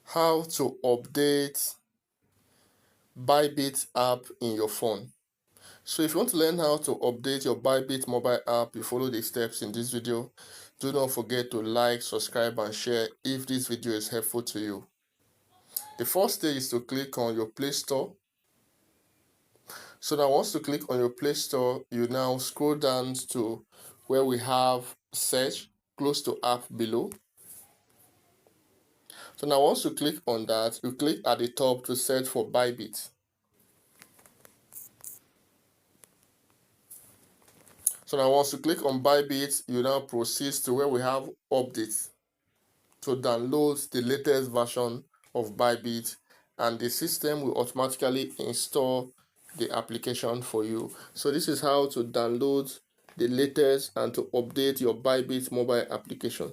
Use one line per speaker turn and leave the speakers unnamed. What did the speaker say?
How to update Bybit app in your phone. So if you want to learn how to update your Bybit mobile app, you follow the steps in this video. Do not forget to like, subscribe and share if this video is helpful to you. The first stage is to click on your Play Store. So now once you click on your Play Store, you now scroll down to where we have search close to app below. So now once you click on that, you click at the top to search for Bybit. So now once you click on Bybit, you now proceed to where we have updates to download the latest version of Bybit, and the system will automatically install the application for you. So this is how to download the latest and to update your Bybit mobile application.